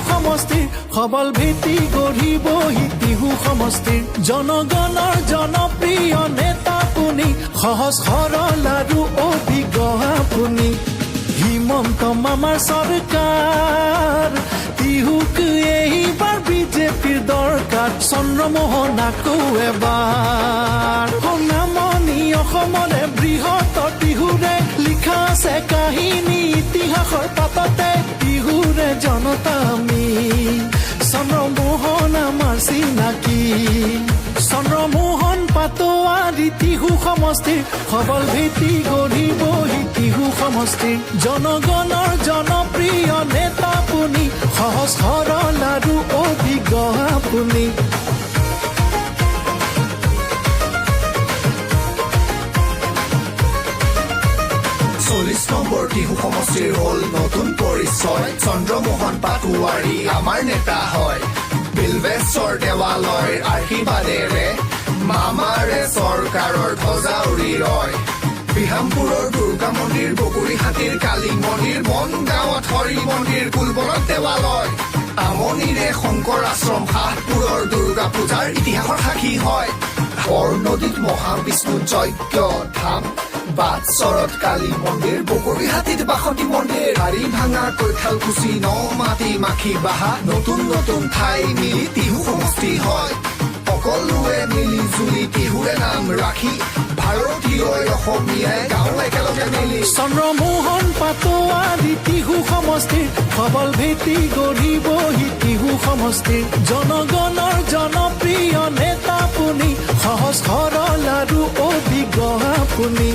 সমষ্টিৰ সবল ভেটি গঢ়িবহি টিহু সমষ্টিৰ জনগণৰ জনপ্ৰিয় নেতা আপুনি সহজ সৰল আৰু অভিজ্ঞ আপুনি হিমন্ত মামাৰ চৰকাৰ টিহুক এইবাৰ বিজেপিৰ দৰকাৰ চন্দ্ৰমোহন আকৌ এবাৰ সোণামণি অসমৰে বৃহত্তৰ টিহুৰে লিখা আছে কাহিনী ইতিহাসৰ পাততে টিহুৰে জনতা আমি চন্দ্ৰমোহন আমাৰ চিনাকি চন্দ্ৰমোহন পাটোৱাৰী টিহু সমষ্টিৰ সবল ভেটি গঢ়িবহি টিহু সমষ্টিৰ জনগণৰ জনপ্ৰিয় নেতা আপুনি সহজ সৰল আৰু অভিজ্ঞ আপুনি 40 নম্বৰ টিহু সমষ্টিৰ হ'ল নতুন পৰিচয় চন্দ্ৰমোহন পাটোৱাৰী আমাৰ নেতা হয় বিলবেশ্বৰ দেৱালয়ৰ আশীৰ্বাদেৰে মামাৰে চৰকাৰৰ ধ্বজা উৰি ৰয় বিহামপুৰৰ দুৰ্গা মন্দিৰ বকুৰিহাটীৰ কালী মন্দিৰ বনগাঁৱত হৰি মন্দিৰ কুলবনত দেৱালয় আমনিৰে শংকৰ আশ্ৰম শাহপুৰৰ দুৰ্গা পূজাৰ ইতিহাসৰ সাক্ষী হয় বৰনদীত মহাবিষ্ণু যজ্ঞ ধাম বাটচৰত কালী মন্দিৰ বকুৰিহাটীত বাসন্তী মন্দিৰ হাৰি ভাঙা কৈঠালকুছি নমাটি মাখি বাহা নতুন নতুন ঠাই মিলি টিহু সমষ্টি হয় সকলোৱে মিলি জুলি টিহুৰে নাম ৰাখি ভাৰতীয় অসমীয়াই গাঁও একেলগে মিলি চন্দ্ৰমোহন পাটোৱাৰী টিহু সমষ্টিৰ সবল ভেটি গঢ়িবহি টিহু সমষ্টিৰ জনগণৰ জনপ্ৰিয় নেতা আপুনি সহজ সৰল আৰু অভিজ্ঞ আপুনি